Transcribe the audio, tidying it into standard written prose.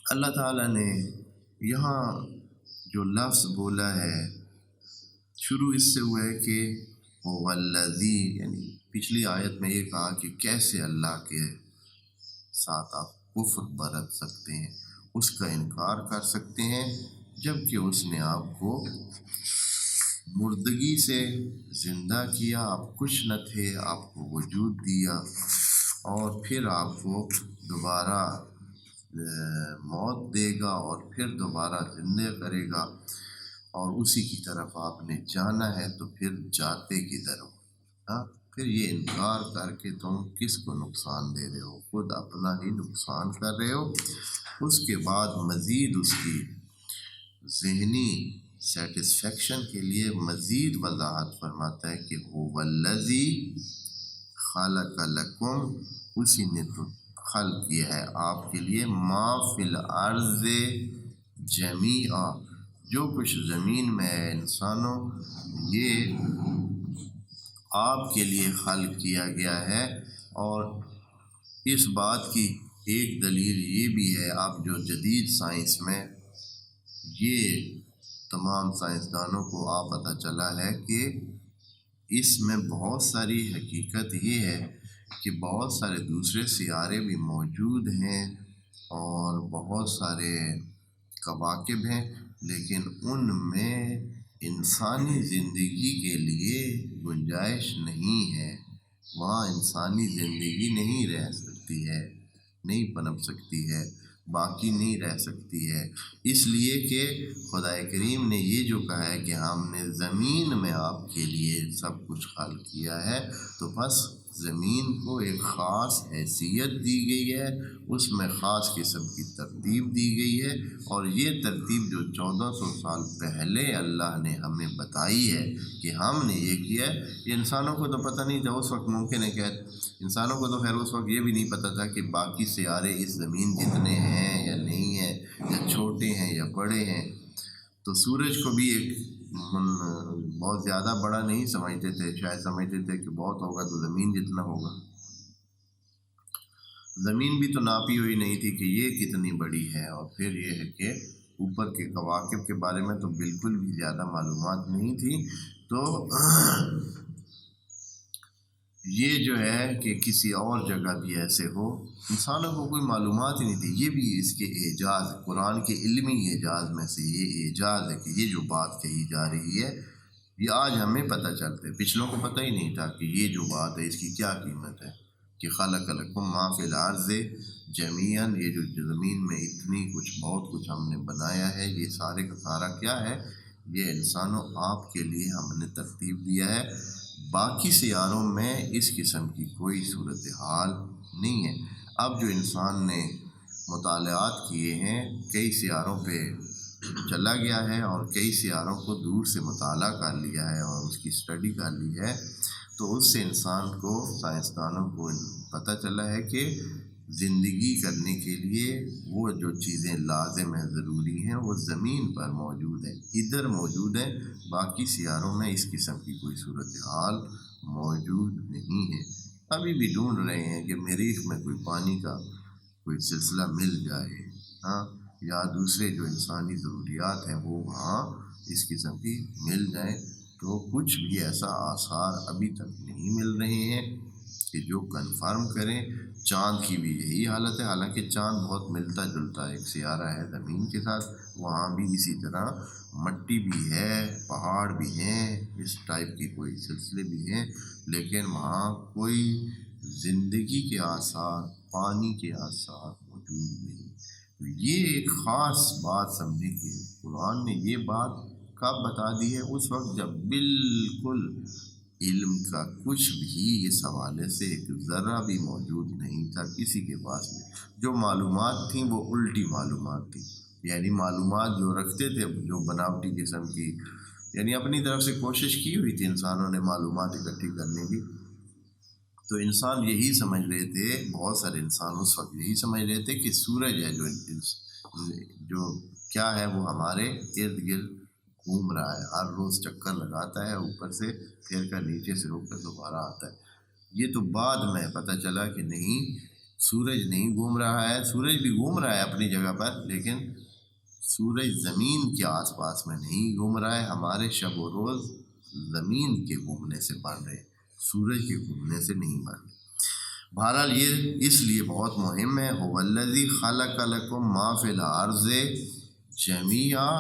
اللہ تعالیٰ نے یہاں جو لفظ بولا ہے شروع اس سے ہوا ہے کہ هو الذی، یعنی پچھلی آیت میں یہ کہا کہ کیسے اللہ کے ساتھ آپ کفر برت سکتے ہیں، اس کا انکار کر سکتے ہیں، جب کہ اس نے آپ کو مردگی سے زندہ کیا، آپ کچھ نہ تھے، آپ کو وجود دیا اور پھر آپ کو دوبارہ موت دے گا اور پھر دوبارہ زندہ کرے گا، اور اسی کی طرف آپ نے جانا ہے، تو پھر جاتے کدھر ہو؟ ہاں، پھر یہ انکار کر کے تم کس کو نقصان دے رہے ہو؟ خود اپنا ہی نقصان کر رہے ہو۔ اس کے بعد مزید اس کی ذہنی سیٹسفیکشن کے لیے مزید وضاحت فرماتا ہے کہ هو الذی خلق لکم، اسی نے تو خلق کیا ہے آپ کے لیے، ما فی الارض جمیعا، جو کچھ زمین میں ہے انسانوں، یہ آپ کے لیے خلق کیا گیا ہے۔ اور اس بات کی ایک دلیل یہ بھی ہے، آپ جو جدید سائنس میں یہ تمام سائنسدانوں کو پتہ چلا ہے کہ اس میں بہت ساری حقیقت یہ ہے کہ بہت سارے دوسرے سیارے بھی موجود ہیں اور بہت سارے کواکب ہیں، لیکن ان میں انسانی زندگی کے لیے گنجائش نہیں ہے، وہاں انسانی زندگی نہیں رہ سکتی ہے، نہیں پنپ سکتی ہے، باقی نہیں رہ سکتی ہے، اس لیے کہ خدا کریم نے یہ جو کہا ہے کہ ہم نے زمین میں آپ کے لیے سب کچھ خلق کیا ہے، تو بس زمین کو ایک خاص حیثیت دی گئی ہے، اس میں خاص قسم کی ترتیب دی گئی ہے، اور یہ ترتیب جو 1400 سال پہلے اللہ نے ہمیں بتائی ہے کہ ہم نے یہ کیا ہے، یہ انسانوں کو تو پتہ نہیں تھا اس وقت، ممکن ہے کہ انسانوں کو تو خیر اس وقت یہ بھی نہیں پتہ تھا کہ باقی سیارے اس زمین جتنے ہیں یا نہیں ہیں، یا چھوٹے ہیں یا بڑے ہیں۔ تو سورج کو بھی ایک بہت زیادہ بڑا نہیں سمجھتے تھے، شاید سمجھتے تھے کہ بہت ہوگا تو زمین جتنا ہوگا، زمین بھی تو ناپی ہوئی نہیں تھی کہ یہ کتنی بڑی ہے۔ اور پھر یہ ہے کہ اوپر کے کواکب کے بارے میں تو بالکل بھی زیادہ معلومات نہیں تھی، تو یہ جو ہے کہ کسی اور جگہ بھی ایسے ہو، انسانوں کو کوئی معلومات ہی نہیں تھی۔ یہ بھی اس کے اعجاز، قرآن کے علمی اعجاز میں سے یہ اعجاز ہے کہ یہ جو بات کہی جا رہی ہے یہ آج ہمیں پتہ چلتا ہے، پچھلوں کو پتہ ہی نہیں تھا کہ یہ جو بات ہے اس کی کیا قیمت ہے، کہ خلق لکم ما فی الارض جمیعا، یہ جو زمین میں اتنی کچھ بہت کچھ ہم نے بنایا ہے، یہ سارے کا سارا کیا ہے؟ یہ انسانوں آپ کے لیے ہم نے ترتیب دیا ہے، باقی سیاروں میں اس قسم کی کوئی صورتحال نہیں ہے۔ اب جو انسان نے مطالعات کیے ہیں، کئی سیاروں پہ چلا گیا ہے اور کئی سیاروں کو دور سے مطالعہ کر لیا ہے اور اس کی اسٹڈی کر لی ہے، تو اس سے انسان کو، سائنسدانوں کو پتہ چلا ہے کہ زندگی کرنے کے لیے وہ جو چیزیں لازم ہیں، ضروری ہیں، وہ زمین پر موجود ہیں، ادھر موجود ہیں، باقی سیاروں میں اس قسم کی کوئی صورتحال موجود نہیں ہے۔ ابھی بھی ڈھونڈ رہے ہیں کہ مریخ میں کوئی پانی کا کوئی سلسلہ مل جائے، ہاں، یا دوسرے جو انسانی ضروریات ہیں وہ وہاں اس قسم کی مل جائیں، تو کچھ بھی ایسا آثار ابھی تک نہیں مل رہے ہیں کہ جو کنفرم کریں۔ چاند کی بھی یہی حالت ہے، حالانکہ چاند بہت ملتا جلتا ایک سیارہ ہے زمین کے ساتھ، وہاں بھی اسی طرح مٹی بھی ہے، پہاڑ بھی ہیں، اس ٹائپ کی کوئی سلسلے بھی ہیں، لیکن وہاں کوئی زندگی کے آثار، پانی کے آثار موجود نہیں۔ تو یہ ایک خاص بات سمجھے کہ قرآن نے یہ بات کب بتا دی ہے؟ اس وقت جب بالکل علم کا کچھ بھی اس حوالے سے ایک ذرہ بھی موجود نہیں تھا کسی کے پاس میں، جو معلومات تھیں وہ الٹی معلومات تھیں، یعنی معلومات جو رکھتے تھے جو بناوٹی قسم کی، یعنی اپنی طرف سے کوشش کی ہوئی تھی انسانوں نے معلومات اکٹھی کرنے کی، تو انسان یہی سمجھ رہے تھے، بہت سارے انسان اس وقت یہی سمجھ رہے تھے کہ سورج ہے جو کیا ہے، وہ ہمارے ارد گرد گھوم رہا ہے، ہر روز چکر لگاتا ہے، اوپر سے پھر کر نیچے سے ہو کر دوبارہ آتا ہے۔ یہ تو بعد میں پتہ چلا کہ نہیں، سورج نہیں گھوم رہا ہے، سورج بھی گھوم رہا ہے اپنی جگہ پر، لیکن سورج زمین کے آس پاس میں نہیں گھوم رہا ہے۔ ہمارے شب و روز زمین کے گھومنے سے بڑھ رہے، سورج کے گھومنے سے نہیں بڑھ رہے۔ بہرحال یہ اس لیے بہت مہم ہے، هو الذی خلق لکم ما فی الارض جمیعا